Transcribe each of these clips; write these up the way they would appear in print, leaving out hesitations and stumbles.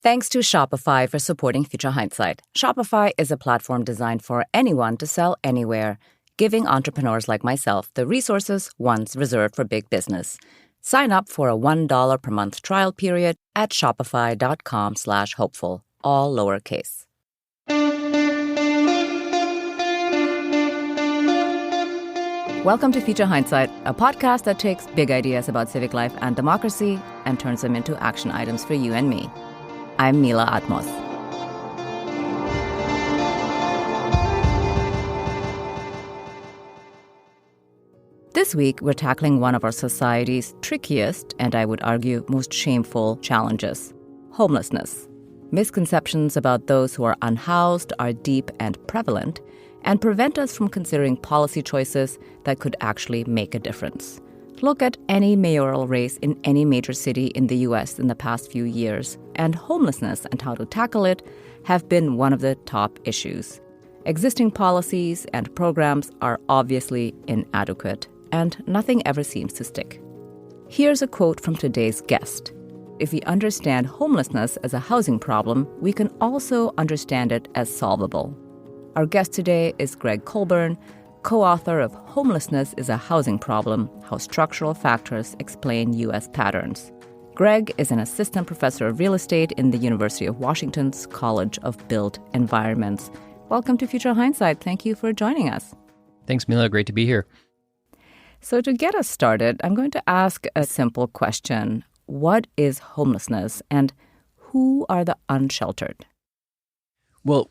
Thanks to Shopify for supporting Future Hindsight. Shopify is a platform designed for anyone to sell anywhere, giving entrepreneurs like myself the resources once reserved for big business. Sign up for a $1 per month trial period at shopify.com/hopeful, all lowercase. Welcome to Future Hindsight, a podcast that takes big ideas about civic life and democracy and turns them into action items for you and me. I'm Mila Atmos. This week, we're tackling one of our society's trickiest, and I would argue most shameful, challenges: homelessness. Misconceptions about those who are unhoused are deep and prevalent and prevent us from considering policy choices that could actually make a difference. Look at any mayoral race in any major city in the U.S. in the past few years, and homelessness and how to tackle it have been one of the top issues. Existing policies and programs are obviously inadequate, and nothing ever seems to stick. Here's a quote from today's guest. If we understand homelessness as a housing problem, we can also understand it as solvable. Our guest today is Gregg Colburn, co-author of Homelessness is a Housing Problem: How Structural Factors Explain U.S. Patterns. Gregg is an assistant professor of real estate in the University of Washington's College of Built Environments. Welcome to Future Hindsight. Thank you for joining us. Thanks, Mila. Great to be here. So to get us started, I'm going to ask a simple question. What is homelessness, and who are the unsheltered? Well,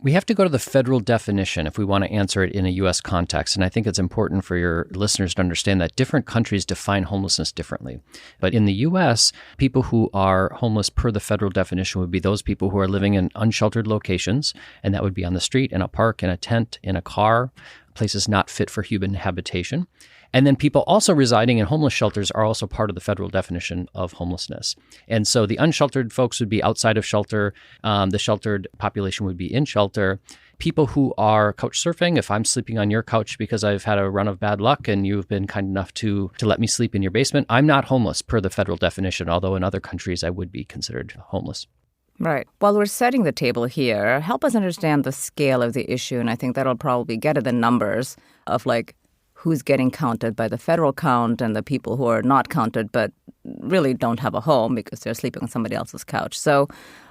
we have to go to the federal definition if we want to answer it in a U.S. context. And I think it's important for your listeners to understand that different countries define homelessness differently. But in the U.S., people who are homeless per the federal definition would be those people who are living in unsheltered locations. And that would be on the street, in a park, in a tent, in a car, places not fit for human habitation. And then people also residing in homeless shelters are also part of the federal definition of homelessness. And so the unsheltered folks would be outside of shelter. The sheltered population would be in shelter. People who are couch surfing, if I'm sleeping on your couch because I've had a run of bad luck and you've been kind enough to let me sleep in your basement, I'm not homeless per the federal definition, although in other countries I would be considered homeless. Right. While we're setting the table here, help us understand the scale of the issue. And I think that'll probably get at the numbers of who's getting counted by the federal count and the people who are not counted but really don't have a home because they're sleeping on somebody else's couch. So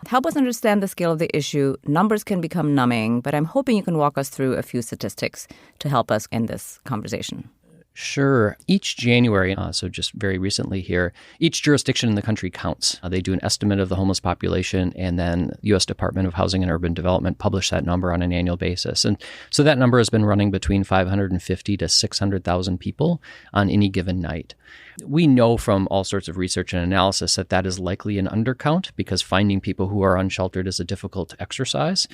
help us understand the scale of the issue. Numbers can become numbing, but I'm hoping you can walk us through a few statistics to help us in this conversation. Sure. Each January, so just very recently here, each jurisdiction in the country counts. They do an estimate of the homeless population, and then the U.S. Department of Housing and Urban Development publish that number on an annual basis. And so that number has been running between 550 to 600,000 people on any given night. We know from all sorts of research and analysis that that is likely an undercount because finding people who are unsheltered is a difficult exercise.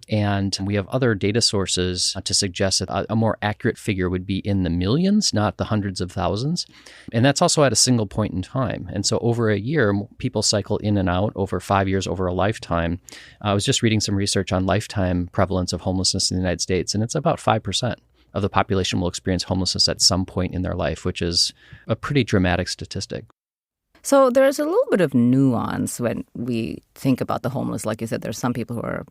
And we have other data sources to suggest that a more accurate figure would be in the millions, not the hundreds of thousands. And that's also at a single point in time. And so over a year, people cycle in and out. Over 5 years, over a lifetime. I was just reading some research on lifetime prevalence of homelessness in the United States, and it's about 5% of the population will experience homelessness at some point in their life, which is a pretty dramatic statistic. So there's a little bit of nuance when we think about the homeless. Like you said, there's some people who are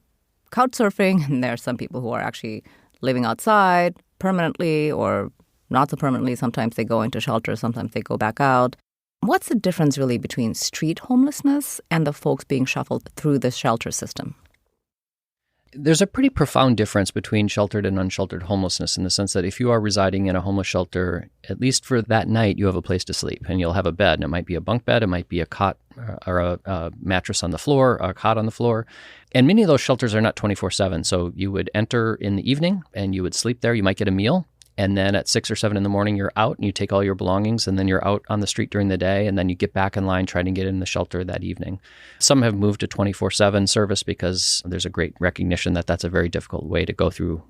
couch surfing, and there's some people who are actually living outside permanently or not so permanently. Sometimes they go into shelter, sometimes they go back out. What's the difference really between street homelessness and the folks being shuffled through the shelter system? There's a pretty profound difference between sheltered and unsheltered homelessness in the sense that if you are residing in a homeless shelter, at least for that night, you have a place to sleep and you'll have a bed. And it might be a bunk bed, it might be a cot or a mattress on the floor, a cot on the floor. And many of those shelters are not 24/7. So you would enter in the evening and you would sleep there. You might get a meal. And then at 6 or 7 in the morning, you're out and you take all your belongings and then you're out on the street during the day and then you get back in line trying to get in the shelter that evening. Some have moved to 24/7 service because there's a great recognition that that's a very difficult way to go through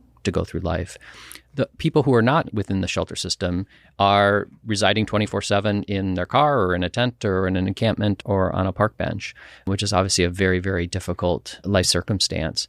life. The people who are not within the shelter system are residing 24/7 in their car or in a tent or in an encampment or on a park bench, which is obviously a very, very difficult life circumstance.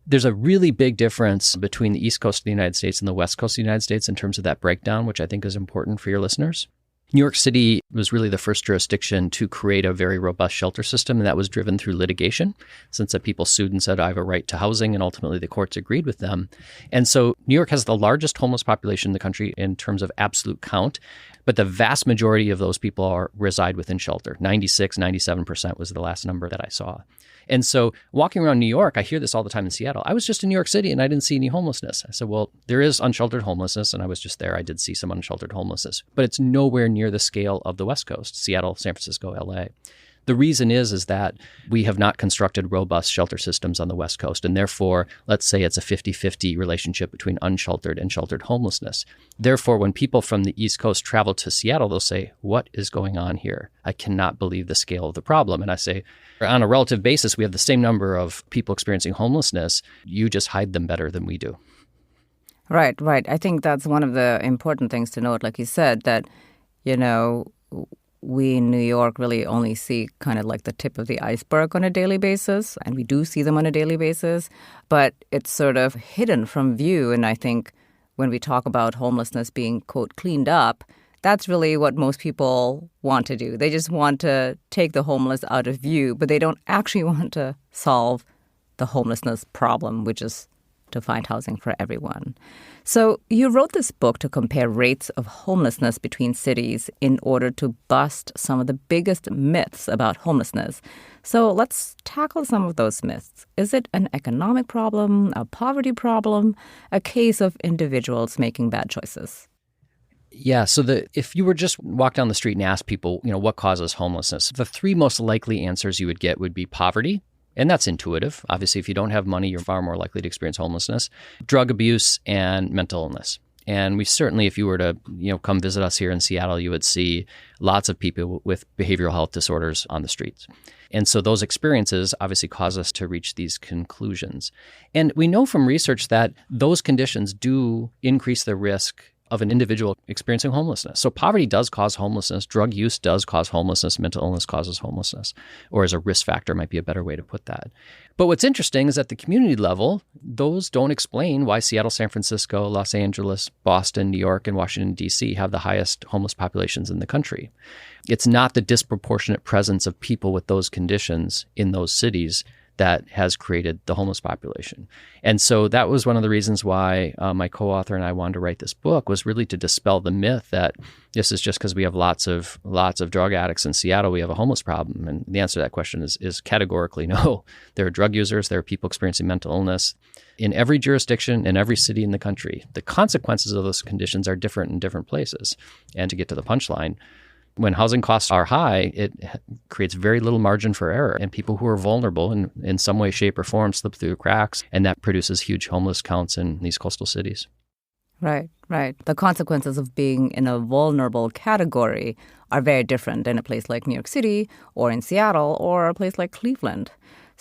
There's a really big difference between the East Coast of the United States and the West Coast of the United States in terms of that breakdown, which I think is important for your listeners. New York City was really the first jurisdiction to create a very robust shelter system, and that was driven through litigation, since that people sued and said, I have a right to housing, and ultimately the courts agreed with them. And so New York has the largest homeless population in the country in terms of absolute count, but the vast majority of those people reside within shelter. 96-97% was the last number that I saw. And so walking around New York, I hear this all the time in Seattle. I was just in New York City and I didn't see any homelessness. I said, well, there is unsheltered homelessness, and I was just there. I did see some unsheltered homelessness, but it's nowhere near the scale of the West Coast, Seattle, San Francisco, LA. The reason is that we have not constructed robust shelter systems on the West Coast, and therefore, let's say it's a 50-50 relationship between unsheltered and sheltered homelessness. Therefore, when people from the East Coast travel to Seattle, they'll say, what is going on here? I cannot believe the scale of the problem. And I say, on a relative basis, we have the same number of people experiencing homelessness. You just hide them better than we do. Right. I think that's one of the important things to note, like you said, that, we in New York really only see kind of like the tip of the iceberg on a daily basis, and we do see them on a daily basis, but it's sort of hidden from view. And I think when we talk about homelessness being, quote, cleaned up, that's really what most people want to do. They just want to take the homeless out of view, but they don't actually want to solve the homelessness problem, which is to find housing for everyone. So you wrote this book to compare rates of homelessness between cities in order to bust some of the biggest myths about homelessness. So let's tackle some of those myths. Is it an economic problem, a poverty problem, a case of individuals making bad choices? Yeah, so if you were just walk down the street and ask people, what causes homelessness, the three most likely answers you would get would be poverty. And that's intuitive. Obviously, if you don't have money, you're far more likely to experience homelessness, drug abuse, and mental illness. And we certainly, if you were to, come visit us here in Seattle, you would see lots of people with behavioral health disorders on the streets. And so those experiences obviously cause us to reach these conclusions. And we know from research that those conditions do increase the risk of an individual experiencing homelessness. So poverty does cause homelessness. Drug use does cause homelessness. Mental illness causes homelessness, or as a risk factor might be a better way to put that. But what's interesting is at the community level, those don't explain why Seattle, San Francisco, Los Angeles, Boston, New York, and Washington, D.C. have the highest homeless populations in the country. It's not the disproportionate presence of people with those conditions in those cities that has created the homeless population. And so that was one of the reasons why my co-author and I wanted to write this book, was really to dispel the myth that this is just because we have lots of drug addicts in Seattle, we have a homeless problem. And the answer to that question is categorically no. There are drug users, there are people experiencing mental illness in every jurisdiction, in every city in the country. The consequences of those conditions are different in different places. And to get to the punchline, when housing costs are high, it creates very little margin for error, and people who are vulnerable in some way, shape, or form slip through the cracks, and that produces huge homeless counts in these coastal cities. Right. The consequences of being in a vulnerable category are very different in a place like New York City or in Seattle or a place like Cleveland.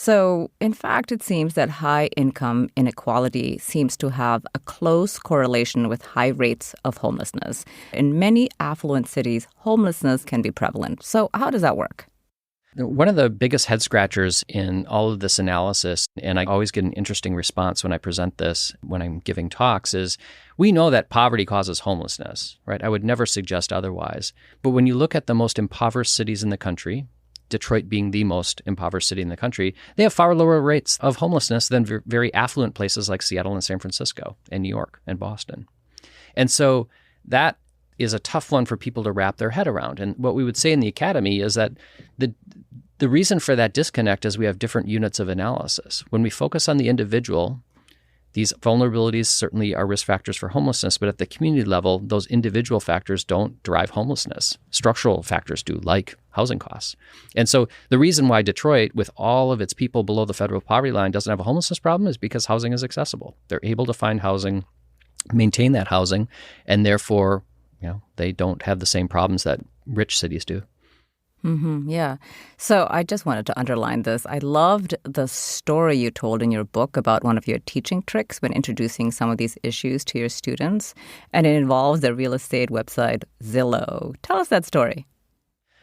So, in fact, it seems that high income inequality seems to have a close correlation with high rates of homelessness. In many affluent cities, homelessness can be prevalent. So how does that work? One of the biggest head scratchers in all of this analysis, and I always get an interesting response when I present this, when I'm giving talks, is we know that poverty causes homelessness, right? I would never suggest otherwise. But when you look at the most impoverished cities in the country, Detroit being the most impoverished city in the country, they have far lower rates of homelessness than very affluent places like Seattle and San Francisco and New York and Boston. And so that is a tough one for people to wrap their head around. And what we would say in the academy is that the reason for that disconnect is we have different units of analysis. When we focus on the individual, these vulnerabilities certainly are risk factors for homelessness, but at the community level, those individual factors don't drive homelessness. Structural factors do, like housing costs. And so the reason why Detroit, with all of its people below the federal poverty line, doesn't have a homelessness problem is because housing is accessible. They're able to find housing, maintain that housing, and therefore, they don't have the same problems that rich cities do. Yeah. So I just wanted to underline this. I loved the story you told in your book about one of your teaching tricks when introducing some of these issues to your students. And it involves the real estate website Zillow. Tell us that story.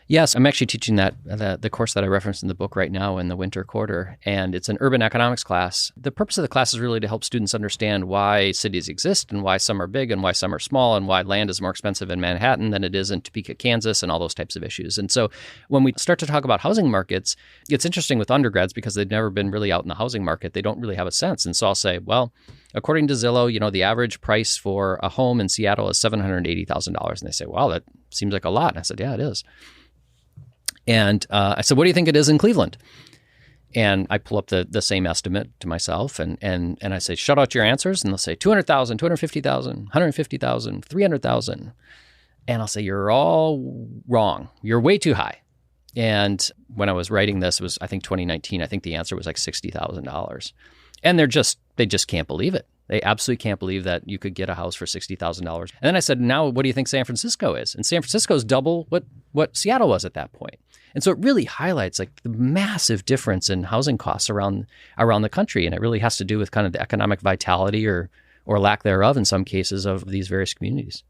Yes, I'm actually teaching the course that I referenced in the book right now in the winter quarter, and it's an urban economics class. The purpose of the class is really to help students understand why cities exist and why some are big and why some are small and why land is more expensive in Manhattan than it is in Topeka, Kansas, and all those types of issues. And so when we start to talk about housing markets, it's interesting with undergrads because they've never been really out in the housing market. They don't really have a sense. And so I'll say, well, according to Zillow, the average price for a home in Seattle is $780,000. And they say, wow, that seems like a lot. And I said, yeah, it is. And I said, what do you think it is in Cleveland? And I pull up the same estimate to myself and I say, shout out your answers. And they'll say 200,000, 250,000, 150,000, 300,000. And I'll say, you're all wrong. You're way too high. And when I was writing this, it was, I think 2019, I think the answer was like $60,000. And they just can't believe it. They absolutely can't believe that you could get a house for $60,000. And then I said, now what do you think San Francisco is? And San Francisco is double what Seattle was at that point. And so it really highlights like the massive difference in housing costs around the country. And it really has to do with kind of the economic vitality or lack thereof in some cases of these various communities.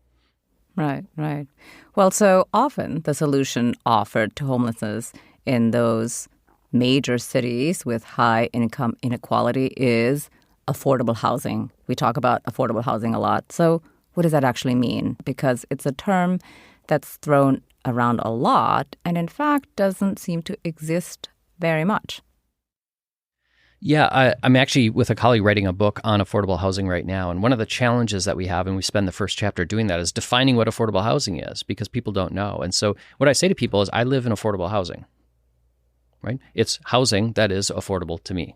Right, right. Well, so often the solution offered to homelessness in those major cities with high income inequality is affordable housing. We talk about affordable housing a lot. So what does that actually mean? Because it's a term that's thrown around a lot and in fact doesn't seem to exist very much. Yeah, I'm actually with a colleague writing a book on affordable housing right now. And one of the challenges that we have, and we spend the first chapter doing that, is defining what affordable housing is because people don't know. And so what I say to people is I live in affordable housing, right? It's housing that is affordable to me.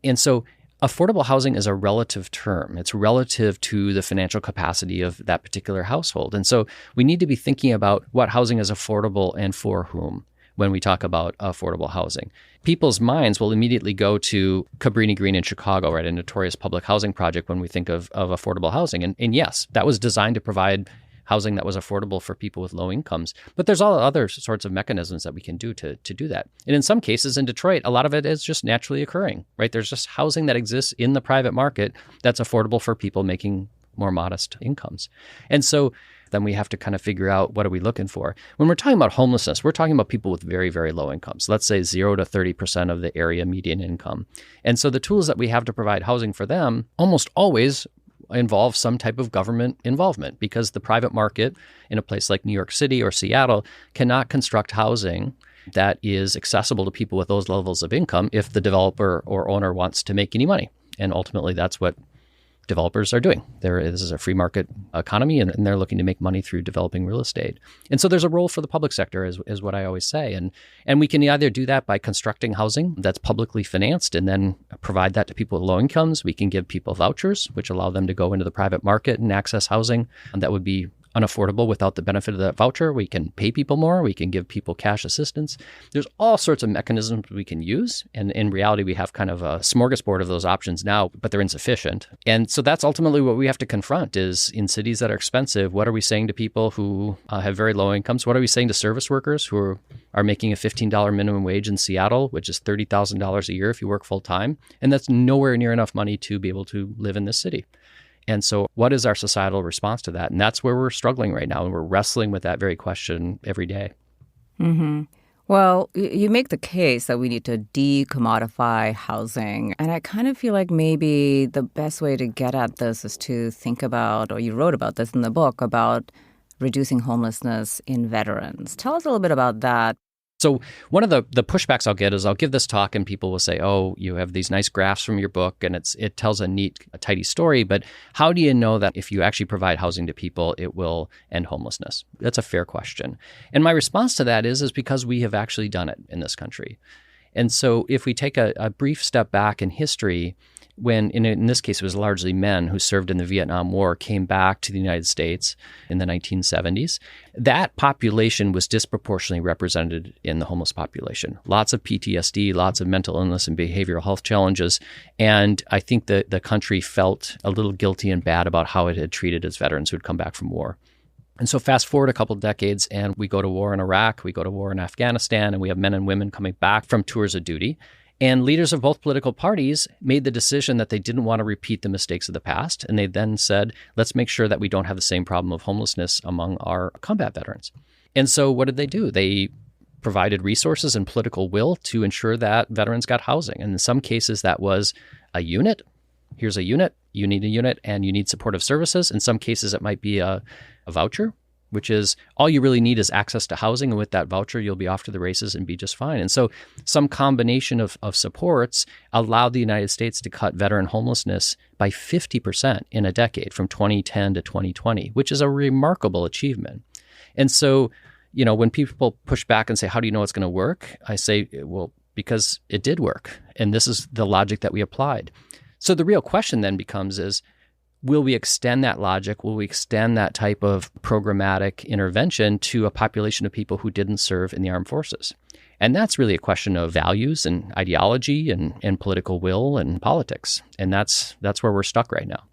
And so affordable housing is a relative term. It's relative to the financial capacity of that particular household. And so we need to be thinking about what housing is affordable and for whom when we talk about affordable housing. People's minds will immediately go to Cabrini Green in Chicago, right, a notorious public housing project when we think of affordable housing. And yes, that was designed to provide housing that was affordable for people with low incomes. But there's all other sorts of mechanisms that we can do to do that. And in some cases in Detroit, a lot of it is just naturally occurring, right? There's just housing that exists in the private market that's affordable for people making more modest incomes. And so then we have to kind of figure out what are we looking for. When we're talking about homelessness, we're talking about people with very, very low incomes. Let's say 0 to 30% of the area median income. And so the tools that we have to provide housing for them almost always involve some type of government involvement because the private market in a place like New York City or Seattle cannot construct housing that is accessible to people with those levels of income if the developer or owner wants to make any money. And ultimately, that's what developers are doing. This is a free market economy, and they're looking to make money through developing real estate. And so there's a role for the public sector, is what I always say. And we can either do that by constructing housing that's publicly financed and then provide that to people with low incomes. We can give people vouchers, which allow them to go into the private market and access housing that would be unaffordable without the benefit of that voucher. We can pay people more. We can give people cash assistance. There's all sorts of mechanisms we can use. And in reality, we have kind of a smorgasbord of those options now, but they're insufficient. And so that's ultimately what we have to confront is in cities that are expensive, what are we saying to people who have very low incomes? What are we saying to service workers who are making a $15 minimum wage in Seattle, which is $30,000 a year if you work full time? And that's nowhere near enough money to be able to live in this city. And so what is our societal response to that? And that's where we're struggling right now. And we're wrestling with that very question every day. Mm-hmm. Well, you make the case that we need to decommodify housing. And I kind of feel like maybe the best way to get at this is to think about, or you wrote about this in the book, about reducing homelessness in veterans. Tell us a little bit about that. So one of the pushbacks I'll get is I'll give this talk and people will say, oh, you have these nice graphs from your book and it tells a tidy story, but how do you know that if you actually provide housing to people, it will end homelessness? That's a fair question. And my response to that is because we have actually done it in this country. And so if we take a brief step back in history, when in this case it was largely men who served in the Vietnam War, came back to the United States in the 1970s, that population was disproportionately represented in the homeless population. Lots of PTSD, lots of mental illness and behavioral health challenges. And I think that the country felt a little guilty and bad about how it had treated its veterans who had come back from war. And so fast forward a couple of decades and we go to war in Iraq, we go to war in Afghanistan, and we have men and women coming back from tours of duty. And leaders of both political parties made the decision that they didn't want to repeat the mistakes of the past. And they then said, let's make sure that we don't have the same problem of homelessness among our combat veterans. And so what did they do? They provided resources and political will to ensure that veterans got housing. And in some cases, that was a unit. Here's a unit. You need a unit and you need supportive services. In some cases, it might be a voucher, which is all you really need is access to housing. And with that voucher, you'll be off to the races and be just fine. And so some combination of supports allowed the United States to cut veteran homelessness by 50% in a decade from 2010 to 2020, which is a remarkable achievement. And so, when people push back and say, how do you know it's going to work? I say, well, because it did work. And this is the logic that we applied. So the real question then becomes will we extend that logic? Will we extend that type of programmatic intervention to a population of people who didn't serve in the armed forces? And that's really a question of values and ideology and political will and politics. And that's where we're stuck right now.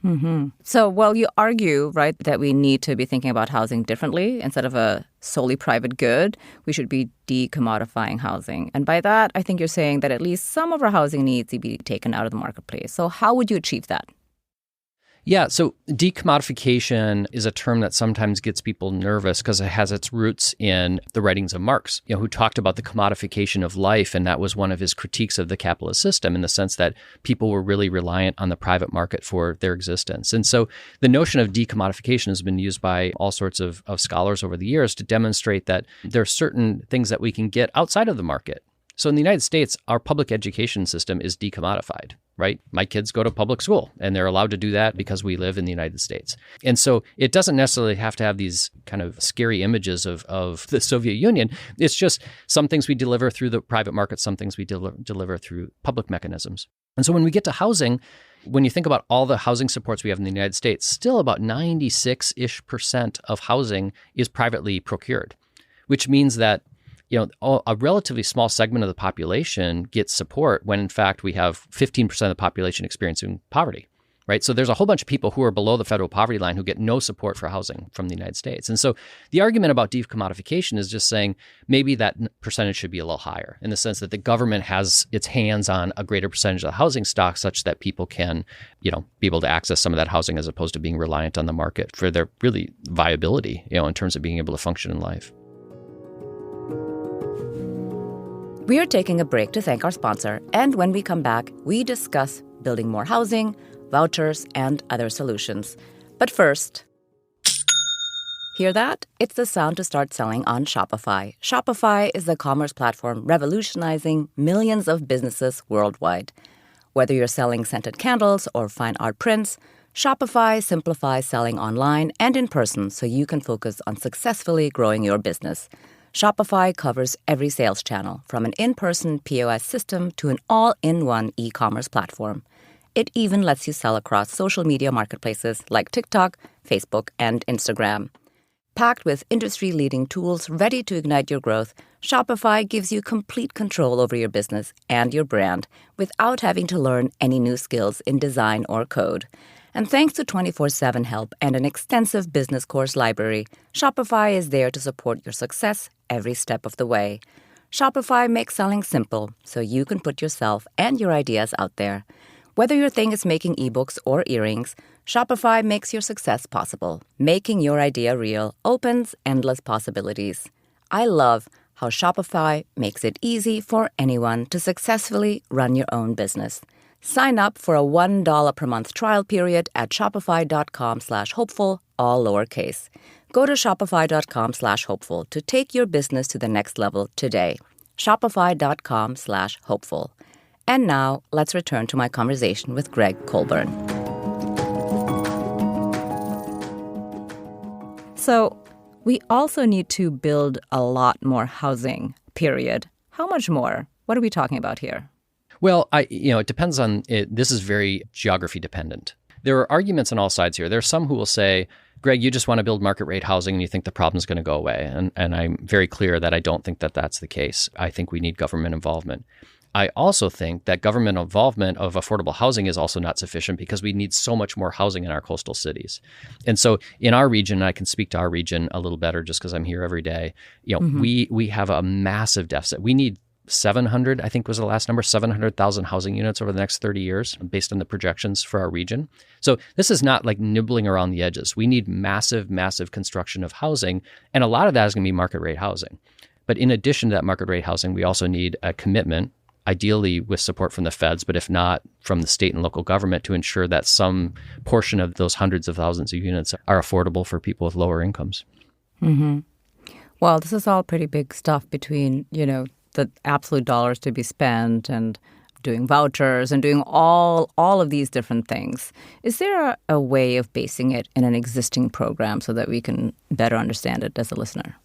Mm-hmm. So, you argue, right, that we need to be thinking about housing differently. Instead of a solely private good, we should be decommodifying housing. And by that, I think you're saying that at least some of our housing needs to be taken out of the marketplace. So how would you achieve that? Yeah, so decommodification is a term that sometimes gets people nervous because it has its roots in the writings of Marx, who talked about the commodification of life, and that was one of his critiques of the capitalist system in the sense that people were really reliant on the private market for their existence. And so the notion of decommodification has been used by all sorts of scholars over the years to demonstrate that there are certain things that we can get outside of the market. So in the United States, our public education system is decommodified, right? My kids go to public school and they're allowed to do that because we live in the United States. And so it doesn't necessarily have to have these kind of scary images of the Soviet Union. It's just some things we deliver through the private market, some things we deliver through public mechanisms. And so when we get to housing, when you think about all the housing supports we have in the United States, still about 96% of housing is privately procured, which means that a relatively small segment of the population gets support when, in fact, we have 15% of the population experiencing poverty, right? So there's a whole bunch of people who are below the federal poverty line who get no support for housing from the United States. And so the argument about decommodification is just saying maybe that percentage should be a little higher in the sense that the government has its hands on a greater percentage of the housing stock such that people can, be able to access some of that housing as opposed to being reliant on the market for their really viability, in terms of being able to function in life. We are taking a break to thank our sponsor, and when we come back, we discuss building more housing, vouchers, and other solutions. But first, hear that? It's the sound to start selling on Shopify. Shopify is the commerce platform revolutionizing millions of businesses worldwide. Whether you're selling scented candles or fine art prints, Shopify simplifies selling online and in person so you can focus on successfully growing your business. Shopify covers every sales channel, from an in-person POS system to an all-in-one e-commerce platform. It even lets you sell across social media marketplaces like TikTok, Facebook, and Instagram. Packed with industry-leading tools ready to ignite your growth, Shopify gives you complete control over your business and your brand without having to learn any new skills in design or code. And thanks to 24/7 help and an extensive business course library, Shopify is there to support your success every step of the way. Shopify makes selling simple so you can put yourself and your ideas out there. Whether your thing is making ebooks or earrings, Shopify makes your success possible. Making your idea real opens endless possibilities. I love how Shopify makes it easy for anyone to successfully run your own business. Sign up for a $1 per month trial period at shopify.com/hopeful, all lowercase. Go to shopify.com/hopeful to take your business to the next level today. Shopify.com/hopeful. And now let's return to my conversation with Gregg Colburn. So we also need to build a lot more housing, period. How much more? What are we talking about here? Well, it depends on it. This is very geography dependent. There are arguments on all sides here. There are some who will say, Greg, you just want to build market rate housing and you think the problem's going to go away. And I'm very clear that I don't think that that's the case. I think we need government involvement. I also think that government involvement of affordable housing is also not sufficient because we need so much more housing in our coastal cities. And so in our region, I can speak to our region a little better just because I'm here every day. We have a massive deficit. We need 700, I think was the last number, 700,000 housing units over the next 30 years based on the projections for our region. So this is not like nibbling around the edges. We need massive, massive construction of housing. And a lot of that is going to be market rate housing. But in addition to that market rate housing, we also need a commitment, ideally with support from the feds, but if not, from the state and local government, to ensure that some portion of those hundreds of thousands of units are affordable for people with lower incomes. Mm-hmm. Well, this is all pretty big stuff between, the absolute dollars to be spent and doing vouchers and doing all of these different things. Is there a way of basing it in an existing program so that we can better understand it as a listener?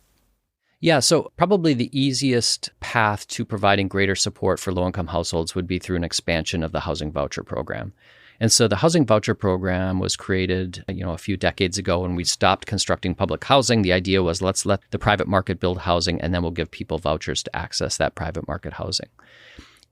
Yeah, so probably the easiest path to providing greater support for low-income households would be through an expansion of the housing voucher program. And so the housing voucher program was created, a few decades ago when we stopped constructing public housing. The idea was, let's let the private market build housing, and then we'll give people vouchers to access that private market housing.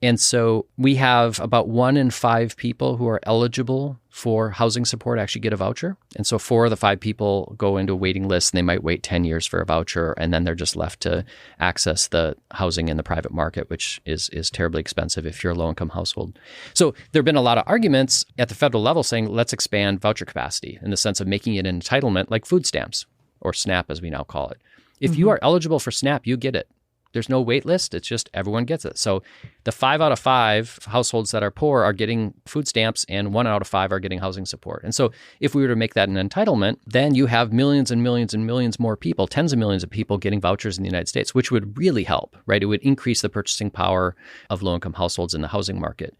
And so we have about 1 in 5 people who are eligible for housing support actually get a voucher. And so 4 of the 5 people go into a waiting list, and they might wait 10 years for a voucher, and then they're just left to access the housing in the private market, which is terribly expensive if you're a low-income household. So there have been a lot of arguments at the federal level saying, let's expand voucher capacity in the sense of making it an entitlement like food stamps, or SNAP as we now call it. If you are eligible for SNAP, you get it. There's no wait list. It's just everyone gets it. So the 5 out of 5 households that are poor are getting food stamps, and 1 out of 5 are getting housing support. And so if we were to make that an entitlement, then you have millions and millions and millions more people, tens of millions of people getting vouchers in the United States, which would really help, right? It would increase the purchasing power of low-income households in the housing market.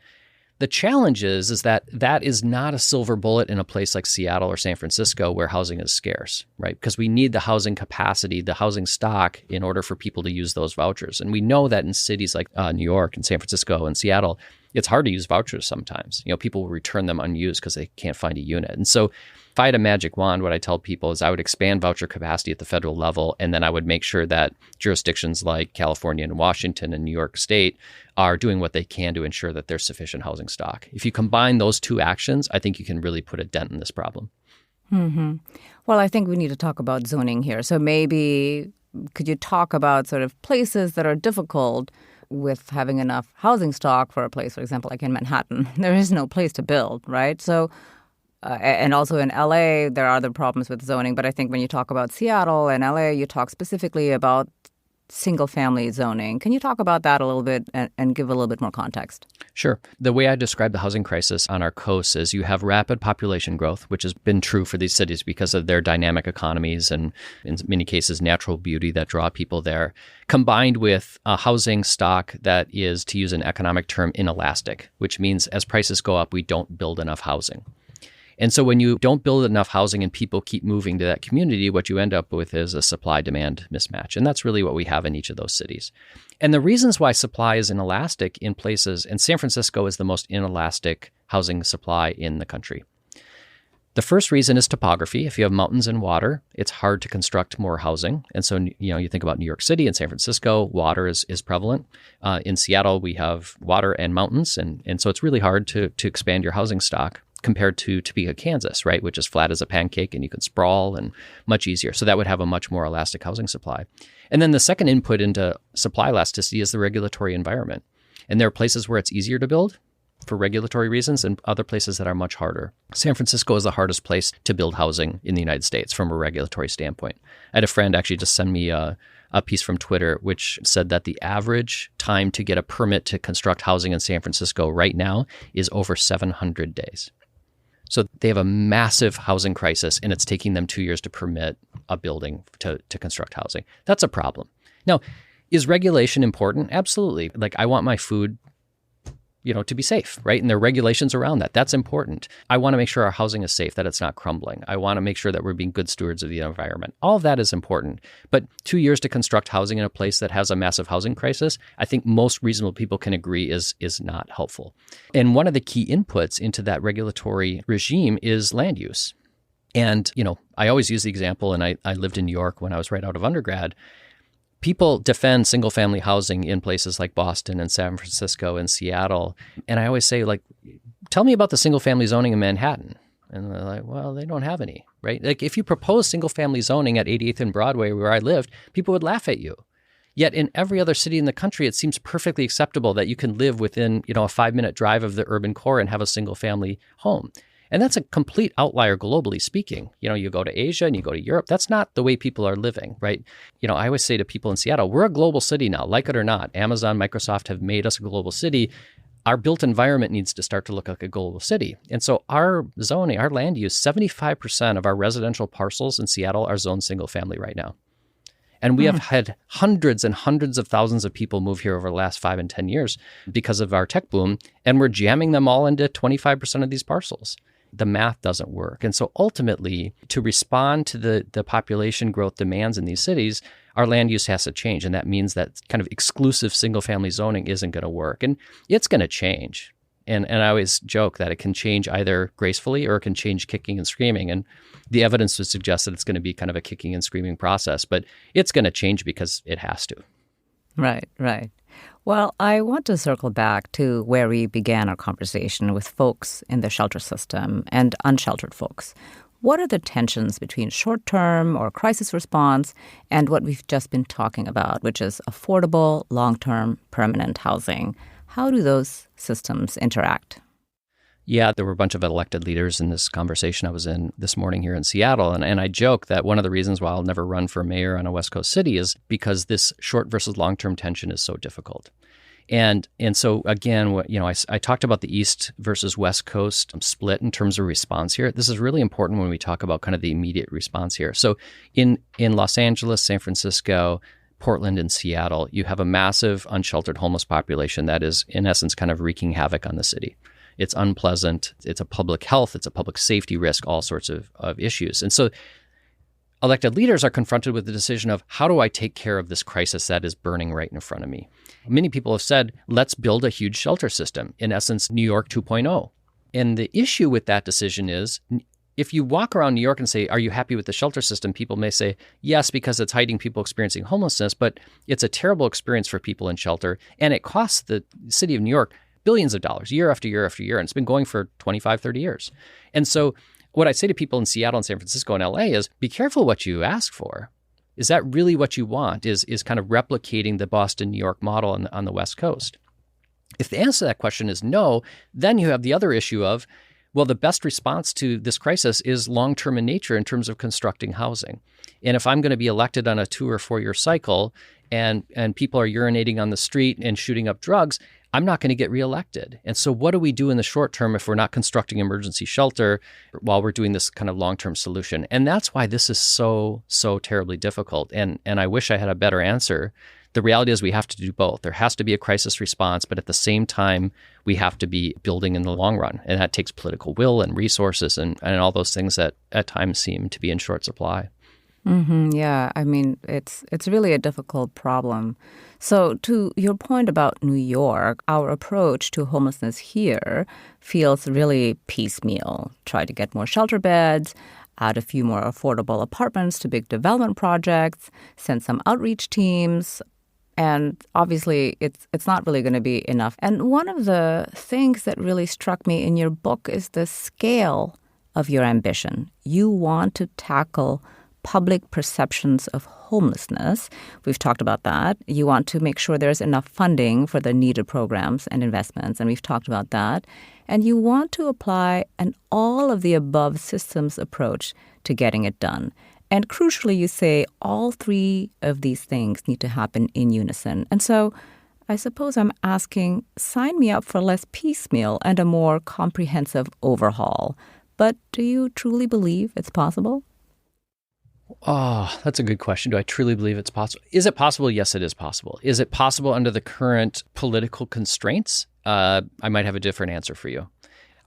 The challenge is that is not a silver bullet in a place like Seattle or San Francisco where housing is scarce, right? Because we need the housing capacity, the housing stock in order for people to use those vouchers. And we know that in cities like New York and San Francisco and Seattle, it's hard to use vouchers sometimes. People will return them unused because they can't find a unit. And so if I had a magic wand, what I tell people is I would expand voucher capacity at the federal level, and then I would make sure that jurisdictions like California and Washington and New York State are doing what they can to ensure that there's sufficient housing stock. If you combine those 2 actions, I think you can really put a dent in this problem. Mm-hmm. Well, I think we need to talk about zoning here. So maybe could you talk about sort of places that are difficult with having enough housing stock for a place, for example, like in Manhattan? There is no place to build, right? So, and also in LA, there are other problems with zoning. But I think when you talk about Seattle and LA, you talk specifically about single-family zoning. Can you talk about that a little bit and give a little bit more context? Sure. The way I describe the housing crisis on our coast is you have rapid population growth, which has been true for these cities because of their dynamic economies and, in many cases, natural beauty that draw people there, combined with a housing stock that is, to use an economic term, inelastic, which means as prices go up, we don't build enough housing. And so when you don't build enough housing and people keep moving to that community, what you end up with is a supply-demand mismatch. And that's really what we have in each of those cities. And the reasons why supply is inelastic in places, and San Francisco is the most inelastic housing supply in the country. The first reason is topography. If you have mountains and water, it's hard to construct more housing. And so, you think about New York City and San Francisco, water is prevalent. In Seattle, we have water and mountains. And so it's really hard to expand your housing stock compared to Topeka, Kansas, right, which is flat as a pancake and you can sprawl and much easier. So that would have a much more elastic housing supply. And then the second input into supply elasticity is the regulatory environment. And there are places where it's easier to build for regulatory reasons and other places that are much harder. San Francisco is the hardest place to build housing in the United States from a regulatory standpoint. I had a friend actually just send me a piece from Twitter which said that the average time to get a permit to construct housing in San Francisco right now is over 700 days. So they have a massive housing crisis, and it's taking them 2 years to permit a building to construct housing. That's a problem. Now, is regulation important? Absolutely. Like, I want my food, to be safe, right? And there are regulations around that. That's important. I want to make sure our housing is safe, that it's not crumbling. I want to make sure that we're being good stewards of the environment. All of that is important. But 2 years to construct housing in a place that has a massive housing crisis, I think most reasonable people can agree is not helpful. And one of the key inputs into that regulatory regime is land use. And, I always use the example, and I lived in New York when I was right out of undergrad. People defend single-family housing in places like Boston and San Francisco and Seattle. And I always say, tell me about the single-family zoning in Manhattan. And they're like, well, they don't have any, right? Like, if you propose single-family zoning at 88th and Broadway, where I lived, people would laugh at you. Yet in every other city in the country, it seems perfectly acceptable that you can live within, a 5-minute drive of the urban core and have a single-family home. And that's a complete outlier globally speaking. You go to Asia and you go to Europe. That's not the way people are living, right? I always say to people in Seattle, we're a global city now, like it or not. Amazon, Microsoft have made us a global city. Our built environment needs to start to look like a global city. And so our zoning, our land use, 75% of our residential parcels in Seattle are zoned single family right now. And we have had hundreds and hundreds of thousands of people move here over the last 5 and 10 years because of our tech boom. And we're jamming them all into 25% of these parcels. The math doesn't work. And so ultimately, to respond to the population growth demands in these cities, our land use has to change. And that means that kind of exclusive single family zoning isn't going to work. And it's going to change. And I always joke that it can change either gracefully or it can change kicking and screaming. And the evidence would suggest that it's going to be kind of a kicking and screaming process, but it's going to change because it has to. Right, right. Well, I want to circle back to where we began our conversation with folks in the shelter system and unsheltered folks. What are the tensions between short-term or crisis response and what we've just been talking about, which is affordable, long-term, permanent housing? How do those systems interact? Yeah, there were a bunch of elected leaders in this conversation I was in this morning here in Seattle. And I joke that one of the reasons why I'll never run for mayor on a West Coast city is because this short versus long-term tension is so difficult. And so, again, I talked about the East versus West Coast split in terms of response here. This is really important when we talk about kind of the immediate response here. So in Los Angeles, San Francisco, Portland, and Seattle, you have a massive unsheltered homeless population that is, in essence, kind of wreaking havoc on the city. It's unpleasant. It's a public health. It's a public safety risk, all sorts of issues. And so elected leaders are confronted with the decision of how do I take care of this crisis that is burning right in front of me? Many people have said, let's build a huge shelter system, in essence, New York 2.0. And the issue with that decision is, if you walk around New York and say, are you happy with the shelter system? People may say, yes, because it's hiding people experiencing homelessness, but it's a terrible experience for people in shelter. And it costs the city of New York billions of dollars year after year after year. And it's been going for 25, 30 years. And so what I say to people in Seattle and San Francisco and LA is be careful what you ask for. Is that really what you want? Is kind of replicating the Boston, New York model on the West Coast? If the answer to that question is no, then you have the other issue of, well, the best response to this crisis is long-term in nature in terms of constructing housing. And if I'm going to be elected on a 2 or 4 year cycle and people are urinating on the street and shooting up drugs, I'm not going to get reelected. And so what do we do in the short term if we're not constructing emergency shelter while we're doing this kind of long-term solution? And that's why this is so terribly difficult. And I wish I had a better answer. The reality is we have to do both. There has to be a crisis response, but at the same time, we have to be building in the long run. And that takes political will and resources and all those things that at times seem to be in short supply. Mm-hmm, yeah, I mean, it's really a difficult problem. So to your point about New York, our approach to homelessness here feels really piecemeal. Try to get more shelter beds, add a few more affordable apartments to big development projects, send some outreach teams. And obviously, it's not really going to be enough. And one of the things that really struck me in your book is the scale of your ambition. You want to tackle public perceptions of homelessness. We've talked about that. You want to make sure there's enough funding for the needed programs and investments, and we've talked about that. And you want to apply an all-of-the-above systems approach to getting it done. And crucially, you say all three of these things need to happen in unison. And so I suppose I'm asking, sign me up for less piecemeal and a more comprehensive overhaul. But do you truly believe it's possible? Oh, that's a good question. Do I truly believe it's possible? Is it possible? Yes, it is possible. Is it possible under the current political constraints? I might have a different answer for you.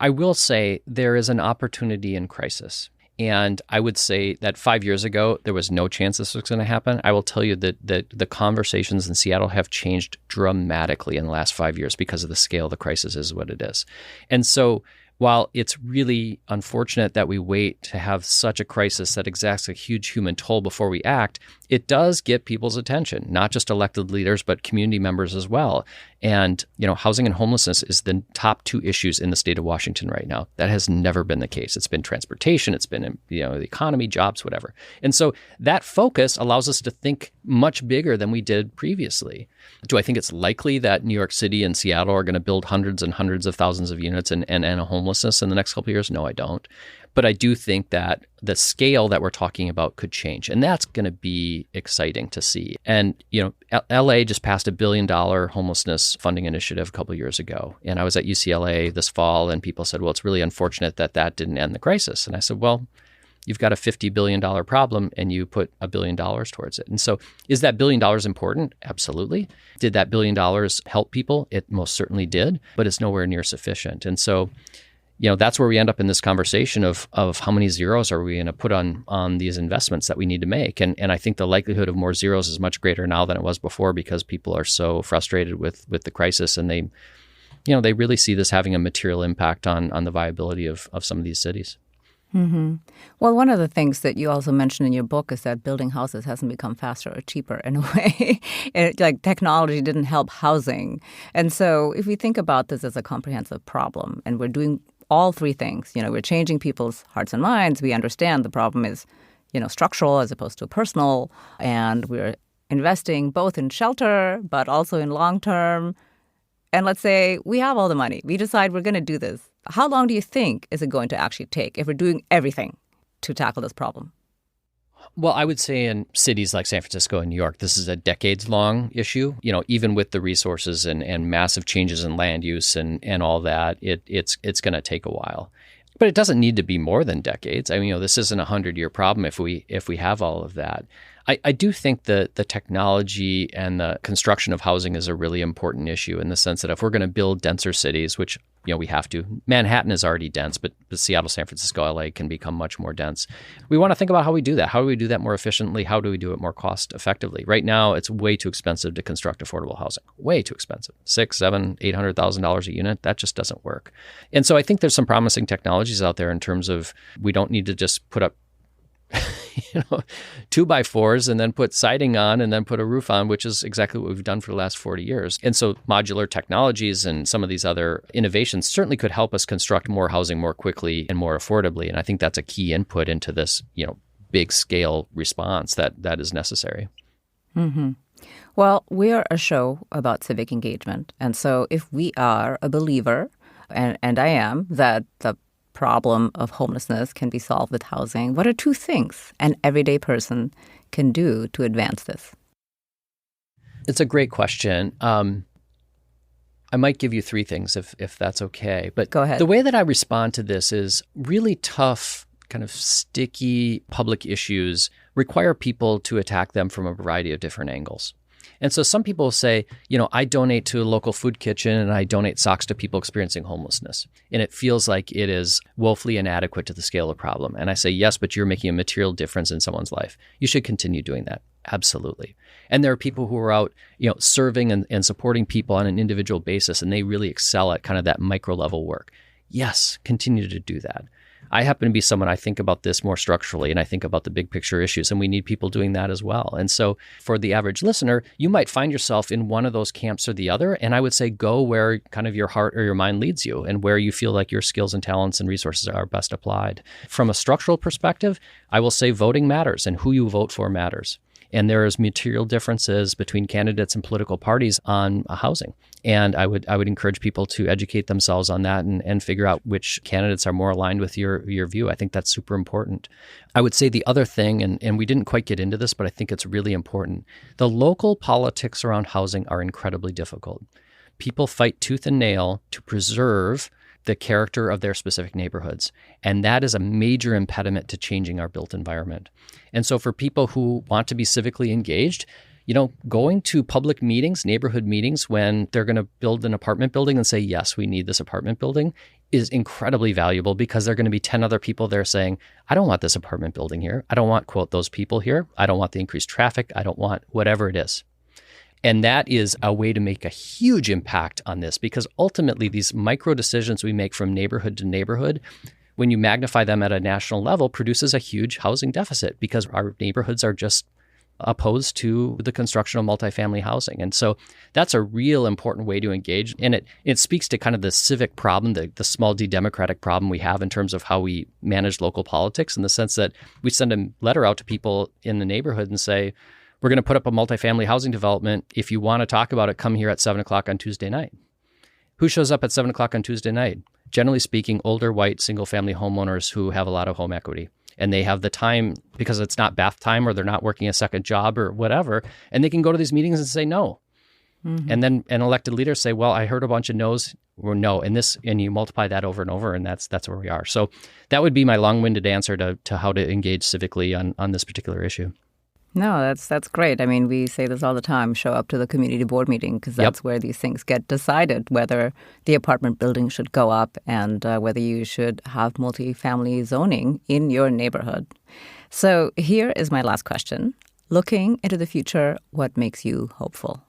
I will say there is an opportunity in crisis. And I would say that 5 years ago, there was no chance this was going to happen. I will tell you that the conversations in Seattle have changed dramatically in the last 5 years because of the scale of the crisis is what it is. And so while it's really unfortunate that we wait to have such a crisis that exacts a huge human toll before we act, it does get people's attention, not just elected leaders, but community members as well. And, housing and homelessness is the top 2 issues in the state of Washington right now. That has never been the case. It's been transportation, it's been, the economy, jobs, whatever. And so that focus allows us to think much bigger than we did previously. Do I think it's likely that New York City and Seattle are going to build hundreds and hundreds of thousands of units and end homelessness in the next couple of years? No, I don't. But I do think that the scale that we're talking about could change. And that's going to be exciting to see. And, LA just passed $1 billion homelessness funding initiative a couple of years ago. And I was at UCLA this fall and people said, well, it's really unfortunate that didn't end the crisis. And I said, well, you've got a $50 billion problem and you put $1 billion towards it. And so is that $1 billion important? Absolutely. Did that $1 billion help people? It most certainly did, but it's nowhere near sufficient. And so that's where we end up in this conversation of how many zeros are we going to put on these investments that we need to make. And I think the likelihood of more zeros is much greater now than it was before because people are so frustrated with the crisis and they really see this having a material impact on the viability of some of these cities. Mm-hmm. Well, one of the things that you also mentioned in your book is that building houses hasn't become faster or cheaper in a way. Like technology didn't help housing. And so if we think about this as a comprehensive problem and we're doing all three things, we're changing people's hearts and minds. We understand the problem is, structural as opposed to personal. And we're investing both in shelter, but also in long term. And let's say we have all the money. We decide we're going to do this. How long do you think is it going to actually take if we're doing everything to tackle this problem? Well, I would say in cities like San Francisco and New York, this is a decades-long issue. Even with the resources and massive changes in land use and all that, it's going to take a while. But it doesn't need to be more than decades. I mean, this isn't a 100-year problem if we have all of that. I do think that the technology and the construction of housing is a really important issue in the sense that if we're going to build denser cities, which we have to. Manhattan is already dense, but Seattle, San Francisco, LA can become much more dense. We want to think about how we do that. How do we do that more efficiently? How do we do it more cost effectively? Right now, it's way too expensive to construct affordable housing. Way too expensive. $600,000, $700,000, $800,000 a unit. That just doesn't work. And so I think there's some promising technologies out there in terms of we don't need to just put up 2x4s and then put siding on and then put a roof on, which is exactly what we've done for the last 40 years. And so modular technologies and some of these other innovations certainly could help us construct more housing more quickly and more affordably. And I think that's a key input into this, big scale response that is necessary. Mm-hmm. Well, we are a show about civic engagement. And so if we are a believer, and I am, that the problem of homelessness can be solved with housing, what are two things an everyday person can do to advance this? It's a great question. I might give you three things if that's okay. But go ahead. The way that I respond to this is really tough, kind of sticky public issues require people to attack them from a variety of different angles. And so some people say, I donate to a local food kitchen and I donate socks to people experiencing homelessness. And it feels like it is woefully inadequate to the scale of the problem. And I say, yes, but you're making a material difference in someone's life. You should continue doing that. Absolutely. And there are people who are out, serving and supporting people on an individual basis, and they really excel at kind of that micro level work. Yes, continue to do that. I happen to be someone, I think about this more structurally and I think about the big picture issues, and we need people doing that as well. And so for the average listener, you might find yourself in one of those camps or the other. And I would say go where kind of your heart or your mind leads you and where you feel like your skills and talents and resources are best applied. From a structural perspective, I will say voting matters and who you vote for matters. And there is material differences between candidates and political parties on housing. And I would encourage people to educate themselves on that and figure out which candidates are more aligned with your view. I think that's super important. I would say the other thing, and we didn't quite get into this, but I think it's really important. The local politics around housing are incredibly difficult. People fight tooth and nail to preserve the character of their specific neighborhoods. And that is a major impediment to changing our built environment. And so for people who want to be civically engaged, going to public meetings, neighborhood meetings, when they're going to build an apartment building and say, yes, we need this apartment building, is incredibly valuable because there are going to be 10 other people there saying, I don't want this apartment building here. I don't want, quote, those people here. I don't want the increased traffic. I don't want whatever it is. And that is a way to make a huge impact on this, because ultimately these micro decisions we make from neighborhood to neighborhood, when you magnify them at a national level, produces a huge housing deficit because our neighborhoods are just opposed to the construction of multifamily housing. And so that's a real important way to engage. And it speaks to kind of the civic problem, the small d democratic problem we have in terms of how we manage local politics, in the sense that we send a letter out to people in the neighborhood and say, we're going to put up a multifamily housing development. If you want to talk about it, come here at 7 o'clock on Tuesday night. Who shows up at 7 o'clock on Tuesday night? Generally speaking, older white single-family homeowners who have a lot of home equity. And they have the time because it's not bath time or they're not working a second job or whatever. And they can go to these meetings and say no. Mm-hmm. And then an elected leader say, well, I heard a bunch of no's or no. And you multiply that over and over, and that's where we are. So that would be my long-winded answer to how to engage civically on this particular issue. No, that's great. I mean, we say this all the time, show up to the community board meeting because that's where these things get decided, whether the apartment building should go up and whether you should have multifamily zoning in your neighborhood. So here is my last question. Looking into the future, what makes you hopeful?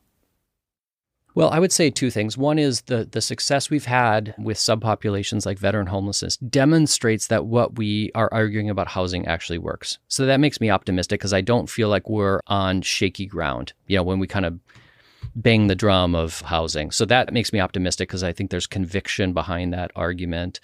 Well, I would say two things. One is the success we've had with subpopulations like veteran homelessness demonstrates that what we are arguing about housing actually works. So that makes me optimistic because I don't feel like we're on shaky ground, when we kind of bang the drum of housing. So that makes me optimistic because I think there's conviction behind that argument.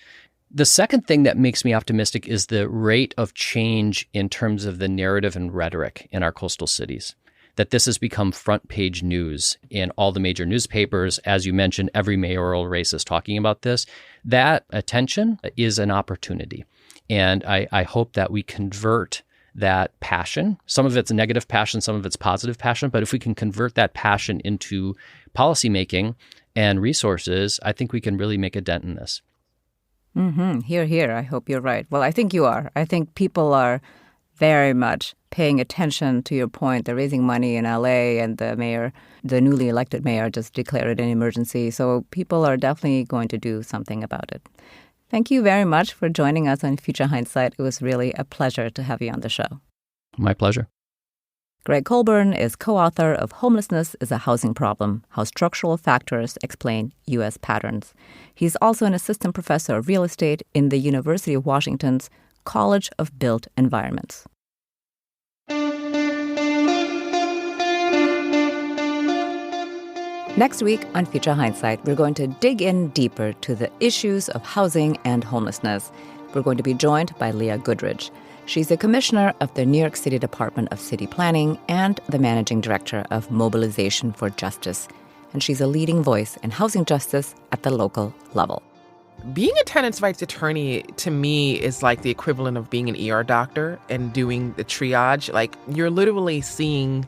The second thing that makes me optimistic is the rate of change in terms of the narrative and rhetoric in our coastal cities. That this has become front page news in all the major newspapers. As you mentioned, every mayoral race is talking about this. That attention is an opportunity. And I hope that we convert that passion. Some of it's negative passion, some of it's positive passion. But if we can convert that passion into policymaking and resources, I think we can really make a dent in this. Mm-hmm. Hear. I hope you're right. Well, I think you are. I think people are very much paying attention to your point. They're raising money in LA and the newly elected mayor just declared an emergency. So people are definitely going to do something about it. Thank you very much for joining us on Future Hindsight. It was really a pleasure to have you on the show. My pleasure. Gregg Colburn is co-author of Homelessness is a Housing Problem, How Structural Factors Explain U.S. Patterns. He's also an assistant professor of real estate in the University of Washington's College of Built Environments. Next week on Future Hindsight, we're going to dig in deeper to the issues of housing and homelessness. We're going to be joined by Leah Goodridge. She's the commissioner of the New York City Department of City Planning and the managing director of Mobilization for Justice. And she's a leading voice in housing justice at the local level. Being a tenants' rights attorney, to me, is like the equivalent of being an ER doctor and doing the triage. Like, you're literally seeing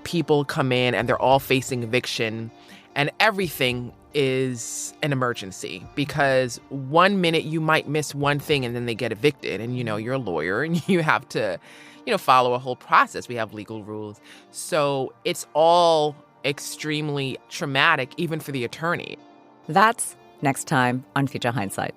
people come in and they're all facing eviction, and everything is an emergency because 1 minute you might miss one thing and then they get evicted. And, you're a lawyer and you have to, follow a whole process. We have legal rules. So it's all extremely traumatic, even for the attorney. That's next time on Future Hindsight.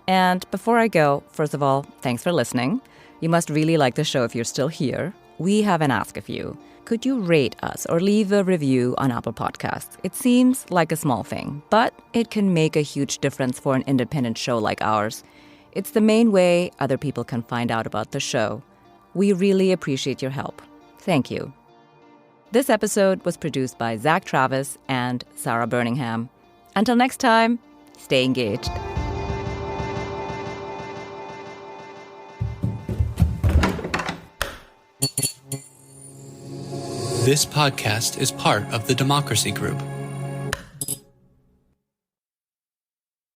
And before I go, first of all, thanks for listening. You must really like the show if you're still here. We have an ask of you. Could you rate us or leave a review on Apple Podcasts? It seems like a small thing, but it can make a huge difference for an independent show like ours. It's the main way other people can find out about the show. We really appreciate your help. Thank you. This episode was produced by Zach Travis and Sarah Birmingham. Until next time, stay engaged. This podcast is part of the Democracy Group,